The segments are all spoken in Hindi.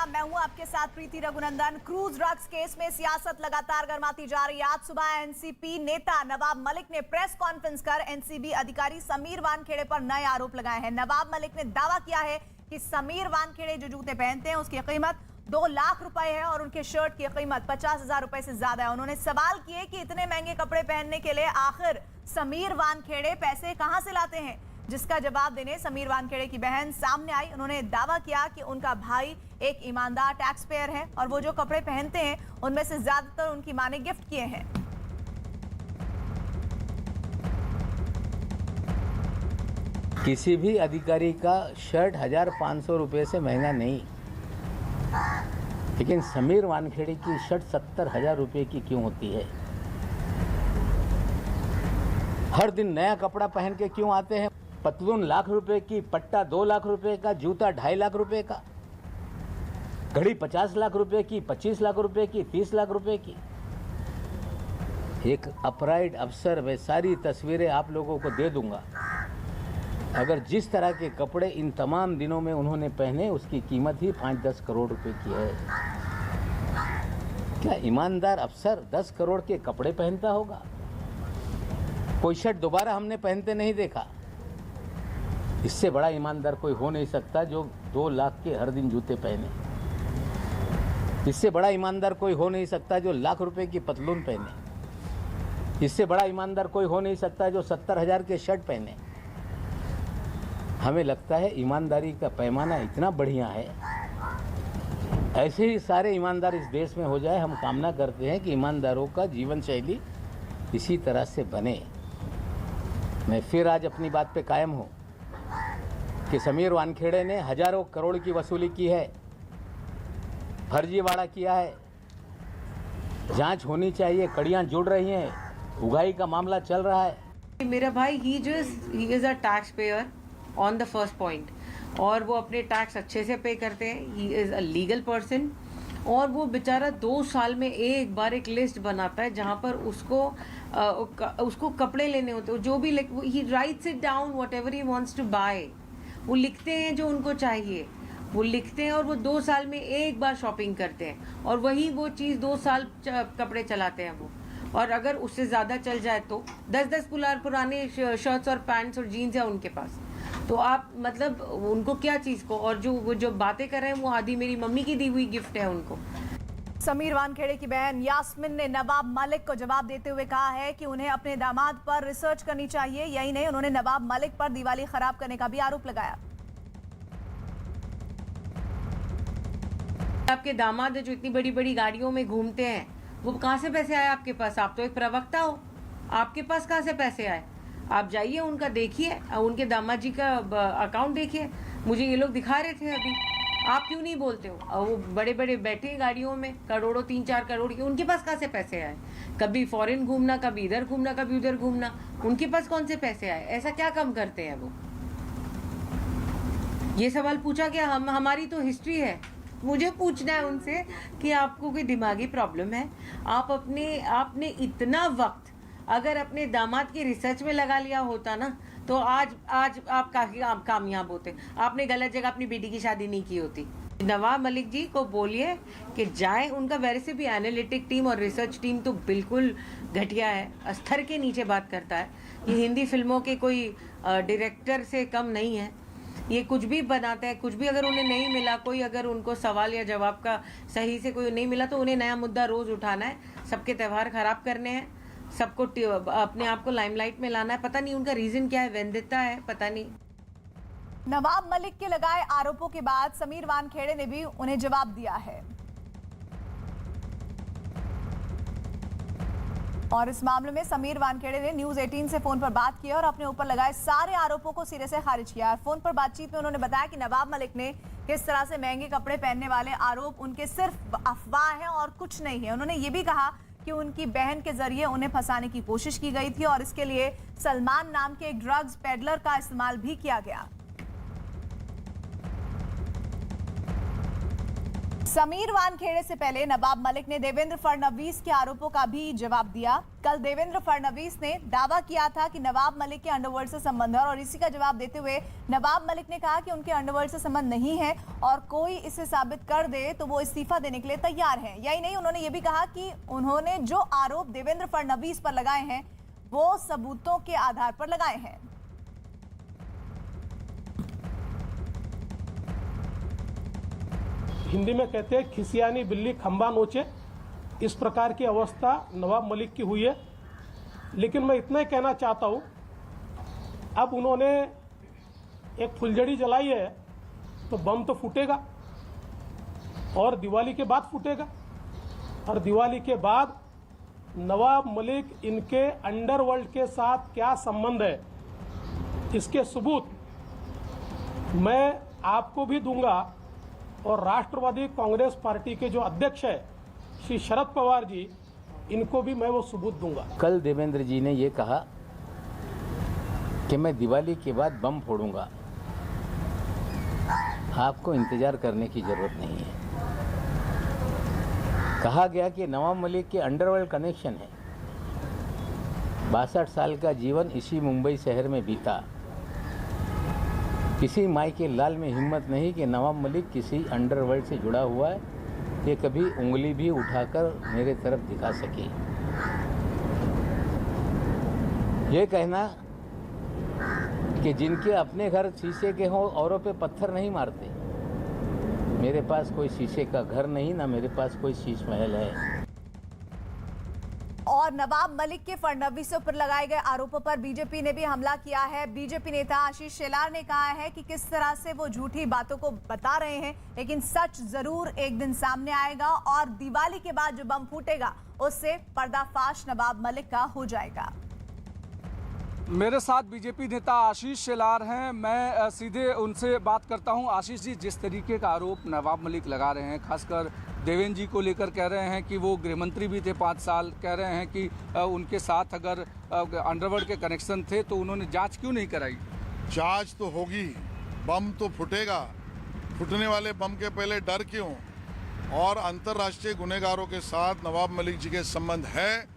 नमस्कार, मैं हूं आपके साथ प्रीति रघुनंदन। क्रूज ड्रग्स केस में सियासत लगातार गर्माती जा रही है। आज सुबह एनसीपी नेता नवाब मलिक ने प्रेस कॉन्फ्रेंस कर एनसीबी अधिकारी समीर वानखेड़े पर नए आरोप लगाए हैं। नवाब मलिक ने दावा किया है कि समीर वानखेड़े जो जूते पहनते हैं उसकी कीमत 2 लाख रुपए है और उनके शर्ट की कीमत 50,000 रुपए से ज्यादा है। उन्होंने सवाल किए कि इतने महंगे कपड़े पहनने के लिए आखिर समीर वानखेड़े पैसे कहां से लाते हैं, जिसका जवाब देने समीर वानखेड़े की बहन सामने आई। उन्होंने दावा किया कि उनका भाई एक ईमानदार टैक्स पेयर है और वो जो कपड़े पहनते हैं उनमें से ज्यादातर उनकी मां ने गिफ्ट किए हैं। किसी भी अधिकारी का शर्ट 1,500 रुपये से महंगा नहीं, लेकिन समीर वानखेड़े की शर्ट 70,000 रुपये की क्यों होती है? हर दिन नया कपड़ा पहन के क्यों आते हैं? पतलून 1 लाख रुपए की, पट्टा 2 लाख रुपए का, जूता 2.5 लाख रुपए का, घड़ी 50 लाख रुपए की, 25 लाख रुपए की, 30 लाख रुपए की। एक अपराइट अफसर, वे सारी तस्वीरें आप लोगों को दे दूंगा। अगर जिस तरह के कपड़े इन तमाम दिनों में उन्होंने पहने उसकी कीमत ही 5-10 करोड़ रुपए की है। क्या ईमानदार अफसर 10 करोड़ के कपड़े पहनता होगा? कोई शर्ट दोबारा हमने पहनते नहीं देखा। इससे बड़ा ईमानदार कोई हो नहीं सकता जो 2 लाख के हर दिन जूते पहने। इससे बड़ा ईमानदार कोई हो नहीं सकता जो 1 लाख रुपए की पतलून पहने। इससे बड़ा ईमानदार कोई हो नहीं सकता जो 70,000 के शर्ट पहने। हमें लगता है ईमानदारी का पैमाना इतना बढ़िया है, ऐसे ही सारे ईमानदार इस देश में हो जाए। हम कामना करते हैं कि ईमानदारों का जीवन शैली इसी तरह से बने। मैं फिर आज अपनी बात पे कायम हूँ कि समीर वानखेड़े ने हजारों करोड़ की वसूली की है, फर्जीवाड़ा किया है। जांच होनी चाहिए, कड़ियां जुड़ रही हैं, उगाही का मामला चल रहा है। मेरा भाई he is a tax payer on the first point, और वो अपने टैक्स अच्छे से पे करते हैं। He is a legal person, और वो बेचारा 2 साल में एक बार एक लिस्ट बनाता है जहाँ पर उसको कपड़े लेने होते हैं। जो भी he writes it down whatever he wants to buy, वो लिखते हैं जो उनको चाहिए, वो लिखते हैं और वो 2 साल में एक बार शॉपिंग करते हैं और वही वो चीज़ 2 साल कपड़े चलाते हैं वो। और अगर उससे ज़्यादा चल जाए तो 10-10 पुराने शर्ट्स और पैंट्स और जीन्स है उनके पास। तो आप मतलब उनको क्या चीज़ को, और जो बातें कर रहे हैं वो आधी मेरी मम्मी की दी हुई गिफ्ट है उनको। समीर वानखेड़े की बहन यास्मिन ने नवाब मलिक को जवाब देते हुए कहा है कि उन्हें अपने दामाद पर रिसर्च करनी चाहिए। यही नहीं, उन्होंने नवाब मलिक पर दिवाली खराब करने का भी आरोप लगाया। आपके दामाद जो इतनी बड़ी बड़ी गाड़ियों में घूमते हैं, वो कहाँ से पैसे आए आपके पास? आप तो एक प्रवक्ता हो, आपके पास कहाँ से पैसे आए? आप जाइए उनका देखिए, उनके दामाद जी का अकाउंट देखिए। मुझे ये लोग दिखा रहे थे अभी। आप क्यों नहीं बोलते हो? वो बड़े बड़े बैठे हैं गाड़ियों में, करोड़ों 3-4 करोड़ के, उनके पास कहाँ से पैसे आए? कभी फॉरेन घूमना, कभी इधर घूमना, कभी उधर घूमना, उनके पास कौन से पैसे आए? ऐसा क्या कम करते हैं वो? ये सवाल पूछा क्या? हमारी तो हिस्ट्री है। मुझे पूछना है उनसे कि आपको कोई दिमागी प्रॉब्लम है? आपने इतना वक्त अगर अपने दामाद की रिसर्च में लगा लिया होता ना, तो आज आप काफी कामयाब होते। आपने गलत जगह अपनी बेटी की शादी नहीं की होती। नवाब मलिक जी को बोलिए कि जाएं, उनका वैसे भी एनालिटिक टीम और रिसर्च टीम तो बिल्कुल घटिया है, स्तर के नीचे बात करता है। ये हिंदी फिल्मों के कोई डायरेक्टर से कम नहीं है। ये कुछ भी बनाते हैं, कुछ भी अगर उन्हें नहीं मिला, कोई अगर उनको सवाल या जवाब का सही से कोई नहीं मिला, तो उन्हें नया मुद्दा रोज उठाना है, सबके त्यौहार खराब करने हैं, सबको अपने आप को लाइमलाइट में लाना है। पता नहीं उनका रीजन क्या है, वेंदिता है, पता नहीं। नवाब मलिक के लगाए आरोपों के बाद समीर वानखेड़े ने भी उन्हें जवाब दिया है और इस मामले में समीर वानखेड़े ने न्यूज 18 से फोन पर बात की और अपने ऊपर लगाए सारे आरोपों को सिरे से खारिज किया। फोन पर बातचीत में उन्होंने बताया कि नवाब मलिक ने किस तरह से महंगे कपड़े पहनने वाले आरोप उनके सिर्फ अफवाह हैं और कुछ नहीं है। उन्होंने ये भी कहा कि उनकी बहन के जरिए उन्हें फंसाने की कोशिश की गई थी और इसके लिए सलमान नाम के एक ड्रग्स पेडलर का इस्तेमाल भी किया गया। समीर वानखेड़े से पहले नवाब मलिक ने देवेंद्र फडणवीस के आरोपों का भी जवाब दिया। कल देवेंद्र फडणवीस ने दावा किया था कि नवाब मलिक के अंडरवर्ल्ड से संबंध है और इसी का जवाब देते हुए नवाब मलिक ने कहा कि उनके अंडरवर्ल्ड से संबंध नहीं है और कोई इसे साबित कर दे तो वो इस्तीफा देने के लिए तैयार हैं। यही नहीं, उन्होंने ये भी कहा कि उन्होंने जो आरोप देवेंद्र फडणवीस पर लगाए हैं वो सबूतों के आधार पर लगाए हैं। हिंदी में कहते हैं खिसियानी बिल्ली खंबा नोचे, इस प्रकार की अवस्था नवाब मलिक की हुई है। लेकिन मैं इतना ही कहना चाहता हूँ, अब उन्होंने एक फुलझड़ी जलाई है तो बम तो फूटेगा और दिवाली के बाद फूटेगा, और दिवाली के बाद नवाब मलिक इनके अंडरवर्ल्ड के साथ क्या संबंध है इसके सबूत मैं आपको भी दूंगा और राष्ट्रवादी कांग्रेस पार्टी के जो अध्यक्ष है श्री शरद पवार जी, इनको भी मैं वो सबूत दूंगा। कल देवेंद्र जी ने ये कहा कि मैं दिवाली के बाद बम फोड़ूंगा। आपको इंतजार करने की जरूरत नहीं है। कहा गया कि नवाब मलिक के अंडरवर्ल्ड कनेक्शन है। 62 साल का जीवन इसी मुंबई शहर में बीता। किसी माई के लाल में हिम्मत नहीं कि नवाब मलिक किसी अंडरवर्ल्ड से जुड़ा हुआ है, ये कभी उंगली भी उठाकर मेरे तरफ दिखा सके। ये कहना कि जिनके अपने घर शीशे के हों औरों पे पत्थर नहीं मारते, मेरे पास कोई शीशे का घर नहीं, ना मेरे पास कोई शीश महल है। और नवाब मलिक के फडणवीसों पर लगाए गए आरोपों पर बीजेपी ने भी हमला किया है। बीजेपी नेता आशीष शेलार ने कहा है कि किस तरह से वो झूठी बातों को बता रहे हैं, लेकिन सच जरूर एक दिन सामने आएगा और दिवाली के बाद जो बम फूटेगा उससे पर्दाफाश नवाब मलिक का हो जाएगा। मेरे साथ बीजेपी नेता आशीष शेलार हैं, मैं सीधे उनसे बात करता हूं। आशीष जी, जिस तरीके का आरोप नवाब मलिक लगा रहे हैं, खासकर देवेंद्र जी को लेकर कह रहे हैं कि वो गृह मंत्री भी थे 5 साल, कह रहे हैं कि उनके साथ अगर अंडरवर्ल्ड के कनेक्शन थे तो उन्होंने जांच क्यों नहीं कराई? जांच तो होगी, बम तो फूटेगा, फूटने वाले बम के पहले डर क्यों? और अंतर्राष्ट्रीय गुनहगारों के साथ नवाब मलिक जी के संबंध है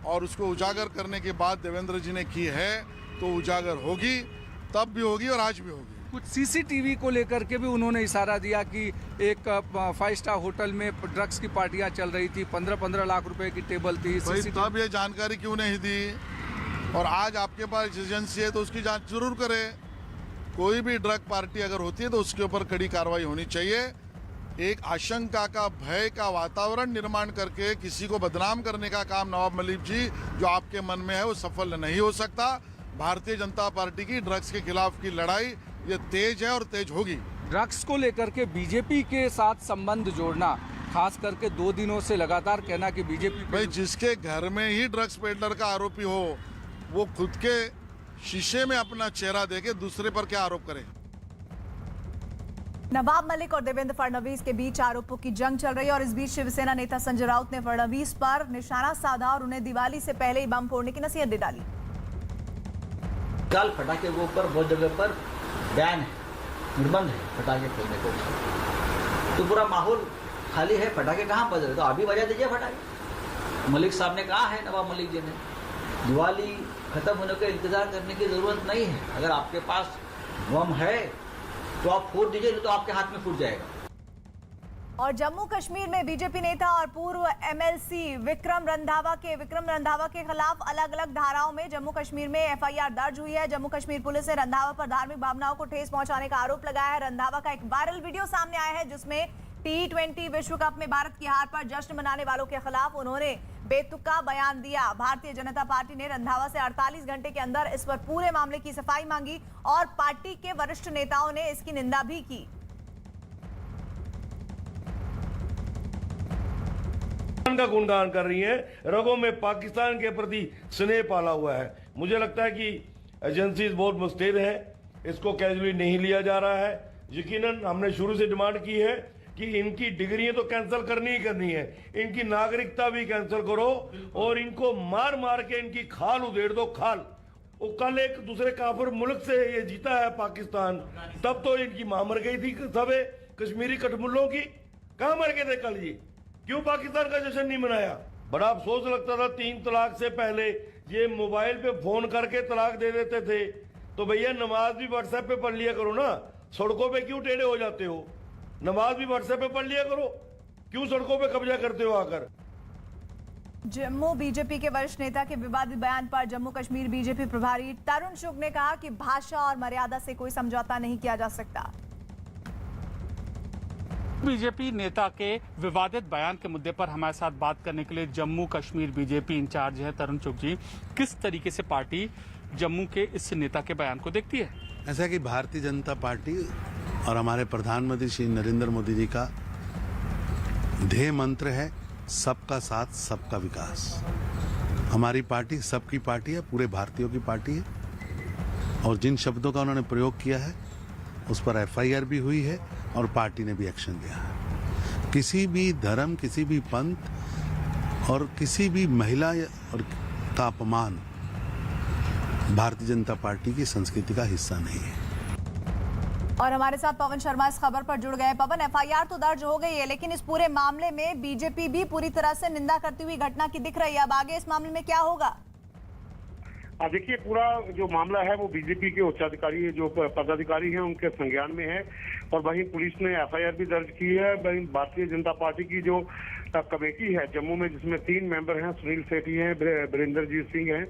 और उसको उजागर करने की बात देवेंद्र जी ने की है तो उजागर होगी, तब भी होगी और आज भी होगी। कुछ सीसीटीवी को लेकर के भी उन्होंने इशारा दिया कि एक 5 स्टार होटल में ड्रग्स की पार्टियां चल रही थी, 15-15 लाख रुपए की टेबल थी। भाई तब ये जानकारी क्यों नहीं दी? और आज आपके पास एजेंसी है तो उसकी जांच जरूर करे। कोई भी ड्रग पार्टी अगर होती है तो उसके ऊपर कड़ी कार्रवाई होनी चाहिए। एक आशंका का, भय का वातावरण निर्माण करके किसी को बदनाम करने का काम नवाब मलिक जी जो आपके मन में है वो सफल नहीं हो सकता। भारतीय जनता पार्टी की ड्रग्स के खिलाफ की लड़ाई ये तेज है और तेज होगी। ड्रग्स को लेकर के बीजेपी के साथ संबंध जोड़ना, खास करके 2 दिनों से लगातार कहना कि बीजेपी भाई जिसके घर में ही ड्रग्स पेडलर का आरोपी हो वो खुद के शीशे में अपना चेहरा देके दूसरे पर क्या आरोप करे? नवाब मलिक और देवेंद्र फडणवीस के बीच आरोपों की जंग चल रही है और इस बीच शिवसेना नेता संजय राउत ने फडणवीस पर निशाना साधा और उन्हें दिवाली से पहले ही बम फोड़ने की नसीहत दे डाली। कल फटाखे के ऊपर बहुत जगह पर बैन है, निर्बंध है फटाखे फोड़ने को, तो पूरा माहौल खाली है। फटाखे कहाँ बज रहे? तो अभी बजा दीजिए फटाखे। मलिक साहब ने कहा है, नवाब मलिक जी ने, दिवाली खत्म होने का इंतजार करने की जरूरत नहीं है। अगर आपके पास बम है तो आप फोड़ दीजिए, नहीं तो आपके हाथ में फूट जाएगा। और जम्मू कश्मीर में बीजेपी नेता और पूर्व एमएलसी विक्रम रंधावा के खिलाफ अलग अलग धाराओं में जम्मू कश्मीर में एफआईआर दर्ज हुई है। जम्मू कश्मीर पुलिस ने रंधावा पर धार्मिक भावनाओं को ठेस पहुंचाने का आरोप लगाया है। रंधावा का एक वायरल वीडियो सामने आया है जिसमें T20 विश्व कप में भारत की हार पर जश्न मनाने वालों के खिलाफ उन्होंने बेतुका बयान दिया। भारतीय जनता पार्टी ने रंधावा से 48 घंटे के अंदर इस पर पूरे मामले की सफाई मांगी और पार्टी के वरिष्ठ नेताओं ने इसकी निंदा भी की। का गुणगान कर रही है, रगों में पाकिस्तान के प्रति स्नेह पाला हुआ है। मुझे लगता है कि एजेंसीज बहुत मुस्तैद है, इसको कैजुअली नहीं लिया जा रहा है। यकीनन हमने शुरू से डिमांड की है कि इनकी डिग्रियां तो कैंसिल करनी ही करनी है, इनकी नागरिकता भी कैंसिल करो और इनको मार मार के इनकी खाल उधेड़ दो, खाल। वो कल एक दूसरे काफिर मुल्क से ये जीता है पाकिस्तान, तब तो इनकी मां मर गई थी सबे कश्मीरी कठमुल्लों की। कहाँ मर के थे कल ये? क्यों पाकिस्तान का जश्न नहीं मनाया? बड़ा अफसोस लगता था 3 तलाक से पहले ये मोबाइल पे फोन करके तलाक दे देते थे। तो भैया नमाज भी व्हाट्सएप पे पढ़ लिया करो ना, सड़कों पे क्यों टेढ़े हो जाते हो? नमाज भी व्हाट्सएप पे पढ़ लिया करो, क्यों सड़कों पे कब्जा करते हो आकर? जम्मू बीजेपी के वरिष्ठ नेता के विवादित बयान पर जम्मू कश्मीर बीजेपी प्रभारी तरुण चुग ने कहा कि भाषा और मर्यादा से कोई समझौता नहीं किया जा सकता। बीजेपी नेता के विवादित बयान के मुद्दे पर हमारे साथ बात करने के लिए जम्मू कश्मीर बीजेपी इंचार्ज हैं तरुण चुग जी। किस तरीके से पार्टी जम्मू के इस नेता के बयान को देखती है? ऐसा कि भारतीय जनता पार्टी और हमारे प्रधानमंत्री श्री नरेंद्र मोदी जी का ध्येय मंत्र है सबका साथ सबका विकास। हमारी पार्टी सबकी पार्टी है, पूरे भारतीयों की पार्टी है और जिन शब्दों का उन्होंने प्रयोग किया है उस पर FIR भी हुई है और पार्टी ने भी एक्शन लिया है। किसी भी धर्म, किसी भी पंथ और किसी भी महिला और का अपमान भारतीय जनता पार्टी की संस्कृति का हिस्सा नहीं है। और हमारे साथ पवन शर्मा इस खबर पर जुड़ गए। पवन, FIR तो दर्ज हो गई है, लेकिन इस पूरे मामले में बीजेपी भी पूरी तरह से निंदा करती हुई घटना की दिख रही है। अब आगे इस मामले में क्या होगा? देखिए, पूरा जो मामला है वो बीजेपी के उच्चाधिकारी जो पदाधिकारी हैं उनके संज्ञान में है और वहीं पुलिस ने FIR भी दर्ज की है। वहीं भारतीय जनता पार्टी की जो कमेटी है जम्मू में, जिसमें 3 मेंबर हैं, सुनील सेठी हैं, वीरेंद्रजीत सिंह हैं,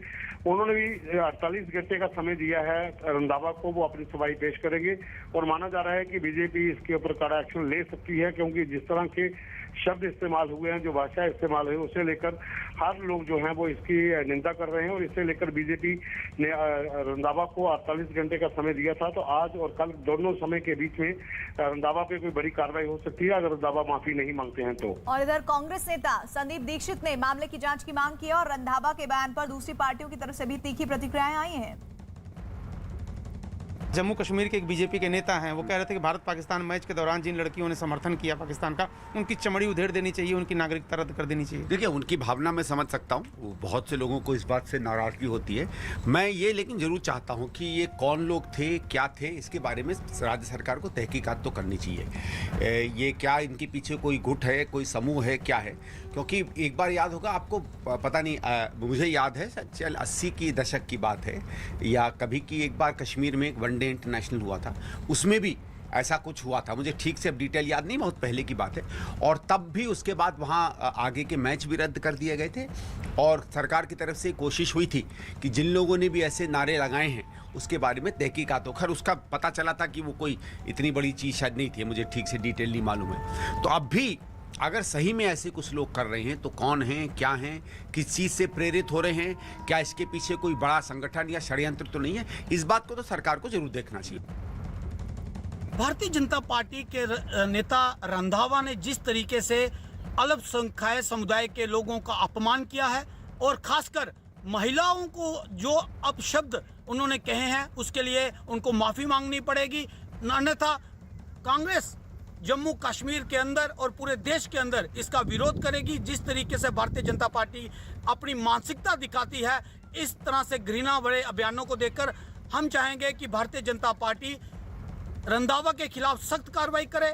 उन्होंने भी 48 घंटे का समय दिया है रंधावा को, वो अपनी सफाई पेश करेंगे और माना जा रहा है कि बीजेपी इसके ऊपर कड़ा एक्शन ले सकती है, क्योंकि जिस तरह के शब्द इस्तेमाल हुए हैं, जो भाषा इस्तेमाल हुई, उसे लेकर हर लोग जो हैं वो इसकी निंदा कर रहे हैं और इसे लेकर बीजेपी ने रंधावा को 48 घंटे का समय दिया था। तो आज और कल दोनों समय के बीच में रंधावा पे कोई बड़ी कार्रवाई हो सकती है अगर रंधावा माफी नहीं मांगते हैं तो। और इधर कांग्रेस नेता संदीप दीक्षित ने मामले की जांच की मांग की है और रंधावा के बयान पर दूसरी पार्टियों की तरफ से भी तीखी प्रतिक्रियाएं आई हैं। जम्मू कश्मीर के एक बीजेपी के नेता हैं, वो कह रहे थे कि भारत पाकिस्तान मैच के दौरान जिन लड़कियों ने समर्थन किया पाकिस्तान का, उनकी चमड़ी उधेड़ देनी चाहिए, उनकी नागरिकता रद्द कर देनी चाहिए। देखिए, उनकी भावना मैं समझ सकता हूँ, बहुत से लोगों को इस बात से नाराजगी होती है। मैं ये लेकिन जरूर चाहता हूँ कि ये कौन लोग थे, क्या थे, इसके बारे में राज्य सरकार को तहकीकात तो करनी चाहिए। ये क्या इनके पीछे कोई गुट है, कोई समूह है, क्या है? क्योंकि एक बार याद होगा आपको, पता नहीं, मुझे याद है 80 की दशक की बात है या कभी की एक बार कश्मीर में एक वनडे इंटरनेशनल हुआ था, उसमें भी ऐसा कुछ हुआ था। मुझे ठीक से अब डिटेल याद नहीं, बहुत पहले की बात है। और तब भी उसके बाद वहाँ आगे के मैच भी रद्द कर दिए गए थे और सरकार की तरफ से कोशिश हुई थी कि जिन लोगों ने भी ऐसे नारे लगाए हैं उसके बारे में तहकीकात हो। खैर उसका पता चला था कि वो कोई इतनी बड़ी चीज़ शायद नहीं थी, मुझे ठीक से डिटेल नहीं मालूम है। तो अब भी अगर सही में ऐसे कुछ लोग कर रहे हैं तो कौन हैं, क्या हैं, किस चीज़ से प्रेरित हो रहे हैं, क्या इसके पीछे कोई बड़ा संगठन या षड्यंत्र तो नहीं है? इस बात को तो सरकार को जरूर देखना चाहिए। भारतीय जनता पार्टी के नेता रंधावा ने जिस तरीके से अल्पसंख्यक समुदाय के लोगों का अपमान किया है और खासकर महिलाओं को जो अपशब्द उन्होंने कहे हैं, उसके लिए उनको माफी मांगनी पड़ेगी, अन्यथा कांग्रेस जम्मू कश्मीर के अंदर और पूरे देश के अंदर इसका विरोध करेगी। जिस तरीके से भारतीय जनता पार्टी अपनी मानसिकता दिखाती है, इस तरह से घृणा भरे अभियानों को देखकर हम चाहेंगे कि भारतीय जनता पार्टी रंधावा के खिलाफ सख्त कार्रवाई करे।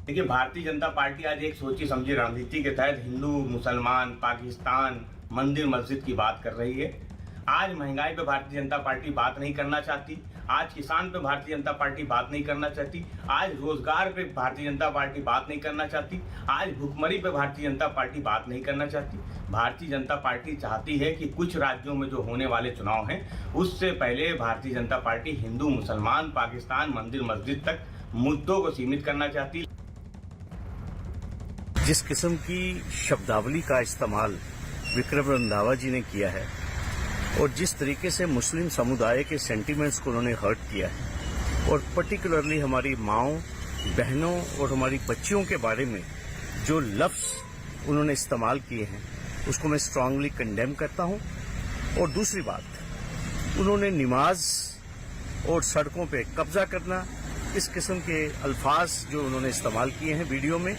देखिए, भारतीय जनता पार्टी आज एक सोची समझी रणनीति के तहत हिंदू, मुसलमान, पाकिस्तान, मंदिर मस्जिद की बात कर रही है। आज महंगाई पे भारतीय जनता पार्टी बात नहीं करना चाहती, आज किसान पे भारतीय जनता पार्टी बात नहीं करना चाहती, आज रोजगार पे भारतीय जनता पार्टी बात नहीं करना चाहती, आज भुखमरी पे भारतीय जनता पार्टी बात नहीं करना चाहती। भारतीय जनता पार्टी चाहती है कि कुछ राज्यों में जो होने वाले चुनाव हैं उससे पहले भारतीय जनता पार्टी हिंदू, मुसलमान, पाकिस्तान, मंदिर मस्जिद तक मुद्दों को सीमित करना चाहती है। जिस किस्म की शब्दावली का इस्तेमाल विक्रम रंधावा जी ने किया है और जिस तरीके से मुस्लिम समुदाय के सेंटिमेंट्स को उन्होंने हर्ट किया है और पर्टिकुलरली हमारी माँओं, बहनों और हमारी बच्चियों के बारे में जो लफ्ज़ उन्होंने इस्तेमाल किए हैं, उसको मैं स्ट्रांगली कंडेम करता हूं। और दूसरी बात, उन्होंने नमाज और सड़कों पे कब्जा करना, इस किस्म के अल्फाज जो उन्होंने इस्तेमाल किए हैं वीडियो में,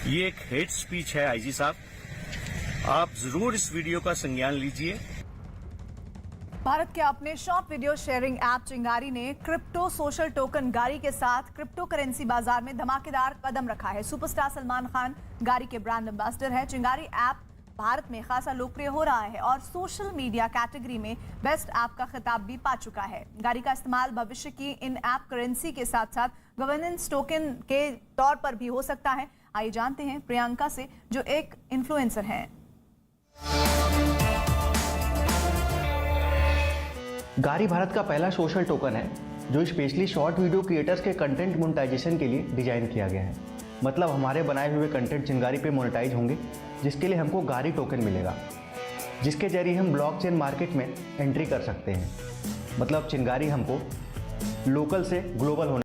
ये एक हेट स्पीच है। आईजी साहब, आप जरूर इस वीडियो का संज्ञान लीजिए। भारत के अपने शॉर्ट वीडियो शेयरिंग ऐप चिंगारी ने क्रिप्टो सोशल टोकन गारी के साथ क्रिप्टो करेंसी बाजार में धमाकेदार कदम रखा है। सुपरस्टार सलमान खान गारी के ब्रांड एम्बेसडर है। चिंगारी ऐप भारत में खासा लोकप्रिय हो रहा है और सोशल मीडिया कैटेगरी में बेस्ट ऐप का खिताब भी पा चुका है। गारी का इस्तेमाल भविष्य की इन ऐप करेंसी के साथ साथ गवर्नेंस टोकन के तौर पर भी हो सकता है। आइए जानते हैं प्रियंका से, जो एक इन्फ्लुएंसर हैं। गारी भारत का पहला सोशल टोकन है जो स्पेशली शॉर्ट वीडियो क्रिएटर्स के कंटेंट मोनेटाइजेशन के लिए डिजाइन किया गया है। मतलब हमारे बनाए हुए कंटेंट चिंगारी पे मोनेटाइज होंगे, जिसके लिए हमको गारी टोकन मिलेगा, जिसके जरिए हम ब्लॉकचेन मार्केट में एंट्री कर सकते हैं। मतलब चिंगारी हमको लोकल से ग्लोबल होने